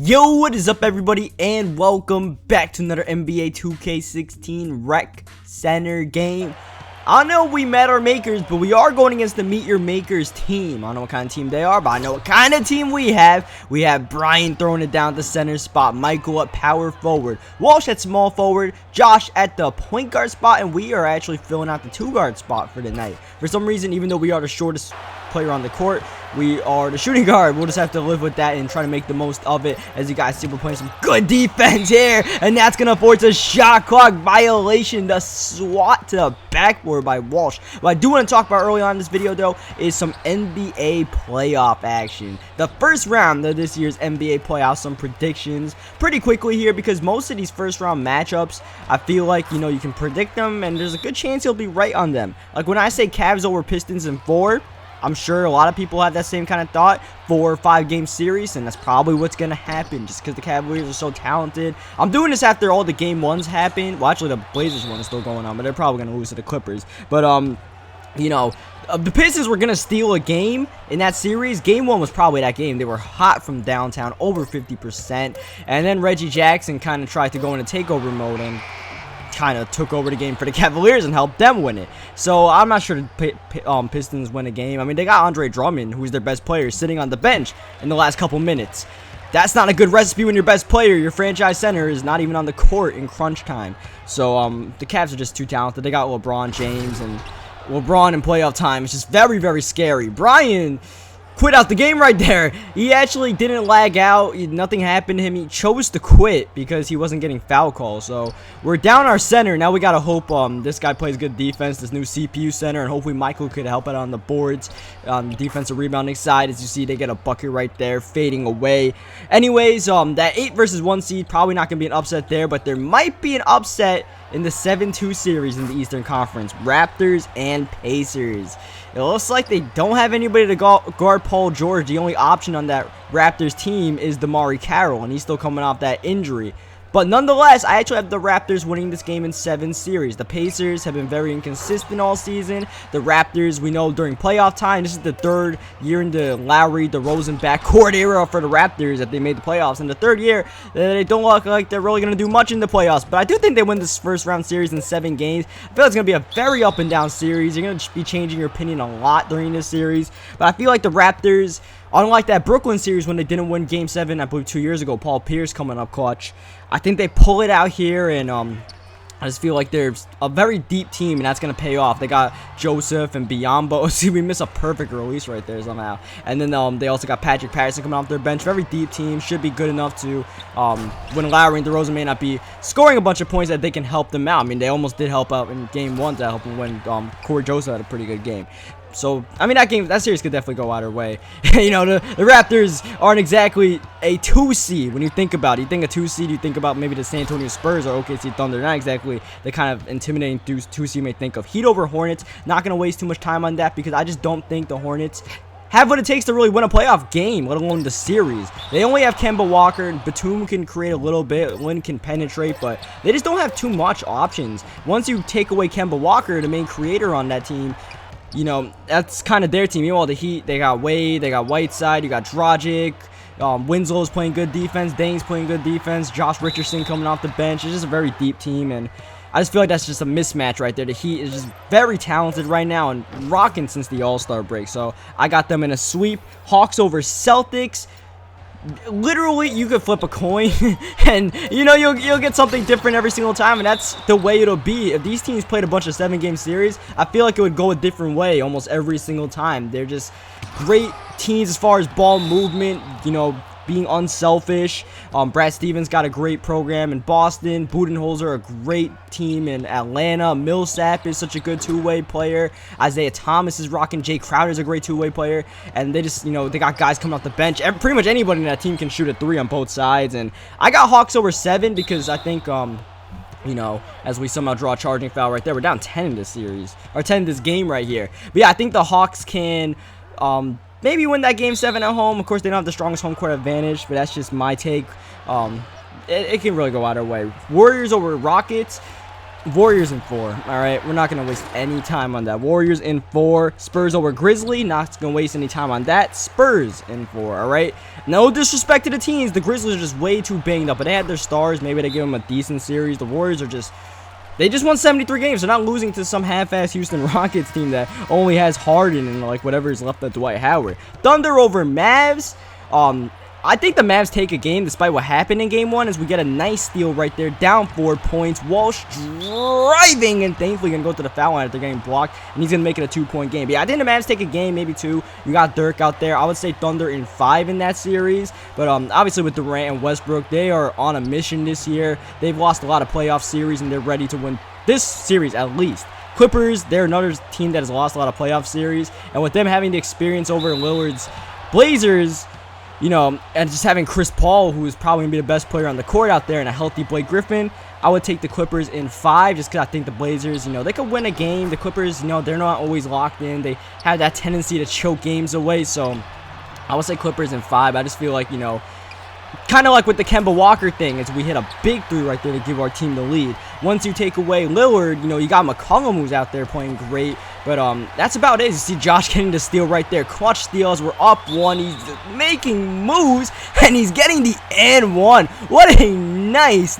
Yo, what is up everybody, and welcome back to another NBA 2K16 Rec Center game. I know we met our makers, but we are going against the Meet Your Makers team. I don't know what kind of team they are, but I know what kind of team we have. We have Brian throwing it down at the center spot, Michael at power forward, Walsh at small forward, Josh at the point guard spot, and we are actually filling out the 2-guard spot for the night. For some reason, even though we are the shortest player on the court, we are the shooting guard. We'll just have to live with that and try to make the most of it. As you guys see, we're playing some good defense here, and that's gonna force a shot clock violation. The swat to the backboard by Walsh. What I do want to talk about early on in this video though is some NBA playoff action. The first round of this year's NBA playoffs, some predictions pretty quickly here, because most of these first round matchups, I feel like, you know, you can predict them and there's a good chance you'll be right on them. Like when I say Cavs over Pistons in 4, I'm sure a lot of people have that same kind of thought. 4 or 5 game series, and that's probably what's gonna happen just because the Cavaliers are so talented. I'm doing this after all the game 1s happen. Well, actually the Blazers one is still going on, but they're probably gonna lose to the Clippers. But you know, the Pistons were gonna steal a game in that series. Game 1 was probably that game. They were hot from downtown, over 50%, and then Reggie Jackson kind of tried to go into takeover mode and kind of took over the game for the Cavaliers and helped them win it. So I'm not sure the Pistons win a game. I mean, they got Andre Drummond, who's their best player, sitting on the bench in the last couple minutes. That's not a good recipe when your best player, your franchise center, is not even on the court in crunch time. So the Cavs are just too talented. They got LeBron James, and LeBron in playoff time is just very, very scary. Brian quit out the game right there. He actually didn't lag out. Nothing happened to him. He chose to quit because he wasn't getting foul calls. So we're down our center. Now we gotta hope this guy plays good defense, this new CPU center, and hopefully Michael could help out on the boards on the defensive rebounding side. As you see, they get a bucket right there, fading away. Anyways, that 8 versus 1 seed, probably not gonna be an upset there, but there might be an upset in the 7-2 series in the Eastern Conference. Raptors and Pacers. It looks like they don't have anybody to guard Paul George. The only option on that Raptors team is DeMarre Carroll, and he's still coming off that injury. But nonetheless, I actually have the Raptors winning this game in 7 series. The Pacers have been very inconsistent all season. The Raptors, we know during playoff time, this is the 3rd year in the Lowry, DeRozan backcourt era for the Raptors that they made the playoffs. And the 3rd year, they don't look like they're really going to do much in the playoffs. But I do think they win this first round series in 7 games. I feel like it's going to be a very up and down series. You're going to be changing your opinion a lot during this series. But I feel like the Raptors, unlike that Brooklyn series when they didn't win Game 7, I believe 2 years ago, Paul Pierce coming up clutch, I think they pull it out here, and I just feel like they're a very deep team, and that's going to pay off. They got Joseph and Biyombo. See, we miss a perfect release right there somehow. And then they also got Patrick Patterson coming off their bench. Very deep team. Should be good enough to, when Lowry and DeRozan may not be scoring a bunch of points, that they can help them out. I mean, they almost did help out in Game 1 to help them win. Corey Joseph had a pretty good game. So, I mean, that series could definitely go either way. You know, the Raptors aren't exactly a 2 seed when you think about it. You think a 2 seed, you think about maybe the San Antonio Spurs or OKC Thunder. Not exactly the kind of intimidating 2 seed you may think of. Heat over Hornets. Not going to waste too much time on that because I just don't think the Hornets have what it takes to really win a playoff game, let alone the series. They only have Kemba Walker. Batum can create a little bit. Lynn can penetrate, but they just don't have too much options. Once you take away Kemba Walker, the main creator on that team, you know, that's kind of their team. You know, the Heat, they got Wade, they got Whiteside, you got Dragic, Winslow's playing good defense, Dane's playing good defense, Josh Richardson coming off the bench. It's just a very deep team, and I just feel like that's just a mismatch right there. The Heat is just very talented right now and rocking since the All-Star break. So I got them in a sweep. Hawks over Celtics. Literally, you could flip a coin and, you know, you'll get something different every single time, and that's the way it'll be. If these teams played a bunch of 7-game series, I feel like it would go a different way almost every single time. They're just great teams as far as ball movement, you know, being unselfish. Brad Stevens got a great program in Boston. Budenholzer, a great team in Atlanta. Millsap is such a good 2-way player. Isaiah Thomas is rocking. Jay Crowder is a great 2-way player. And they just, you know, they got guys coming off the bench. Pretty much anybody in that team can shoot a 3 on both sides. And I got Hawks over 7 because I think, you know, as we somehow draw a charging foul right there, we're down 10 in this series, or 10 in this game right here. But yeah, I think the Hawks can, maybe win that Game 7 at home. Of course, they don't have the strongest home court advantage, but that's just my take. It can really go either way. Warriors over Rockets. Warriors in 4. Alright, we're not going to waste any time on that. Warriors in 4. Spurs over Grizzly. Not going to waste any time on that. Spurs in 4. Alright. No disrespect to the teams. The Grizzlies are just way too banged up. But they had their stars. Maybe they give them a decent series. The Warriors are just... They just won 73 games. They're not losing to some half-ass Houston Rockets team that only has Harden and like whatever is left of Dwight Howard. Thunder over Mavs. I think the Mavs take a game despite what happened in game 1 as we get a nice steal right there, down 4 points. Walsh driving and thankfully going to go to the foul line after getting blocked, and he's going to make it a 2-point game. But yeah, I think the Mavs take a game, maybe 2. You got Dirk out there. I would say Thunder in 5 in that series, but obviously with Durant and Westbrook, they are on a mission this year. They've lost a lot of playoff series, and they're ready to win this series at least. Clippers, they're another team that has lost a lot of playoff series, and with them having the experience over Lillard's Blazers, you know, and just having Chris Paul, who is probably going to be the best player on the court out there, and a healthy Blake Griffin, I would take the Clippers in 5 just because I think the Blazers, you know, they could win a game. The Clippers, you know, they're not always locked in. They have that tendency to choke games away, so I would say Clippers in 5. I just feel like, you know, kind of like with the Kemba Walker thing, is we hit a big 3 right there to give our team the lead. Once you take away Lillard, you know, you got McCollum who's out there playing great. But that's about it. You see Josh getting the steal right there. Clutch steals. We're up 1. He's making moves, and he's getting the and 1. What a nice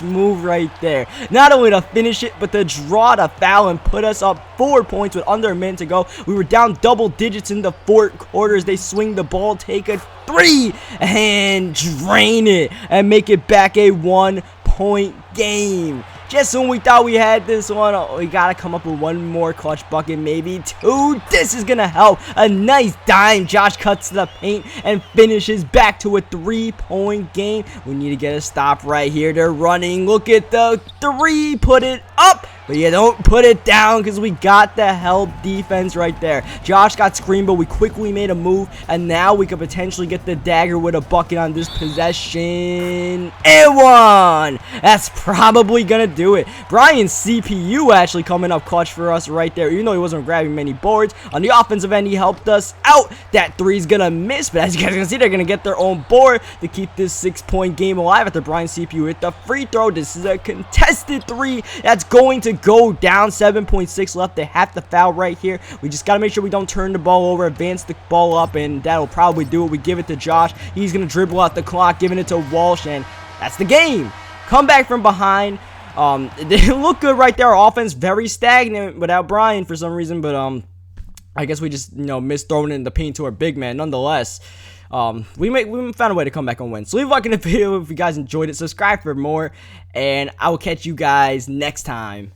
move right there. Not only to finish it, but to draw the foul and put us up 4 points with under a minute to go. We were down double digits in the 4th quarter as they swing the ball, take a 3, and drain it, and make it back a 1-point game. Just when we thought we had this one, we got to come up with 1 more clutch bucket, maybe 2. This is going to help. A nice dime. Josh cuts to the paint and finishes back to a 3-point game. We need to get a stop right here. They're running. Look at the 3. Put it up. But you don't put it down because we got the help defense right there. Josh got screened, but we quickly made a move. And now we could potentially get the dagger with a bucket on this possession. And 1. That's probably going to do it. Brian's CPU actually coming up clutch for us right there. Even though he wasn't grabbing many boards. On the offensive end, he helped us out. That 3 is going to miss. But as you guys can see, they're going to get their own board to keep this 6-point game alive after Brian's CPU hit the free throw. This is a contested 3 that's going to go down. 7.6 left. They have to foul right here. We just got to make sure we don't turn the ball over, advance the ball up, and that'll probably do it. We give it to Josh. He's going to dribble out the clock, giving it to Walsh, and that's the game. Come back from behind. It didn't look good right there. Our offense very stagnant without Brian for some reason, but I guess we just, you know, missed throwing it in the paint to our big man. Nonetheless, we found a way to come back and win. So leave a like in the video if you guys enjoyed it. Subscribe for more, and I will catch you guys next time.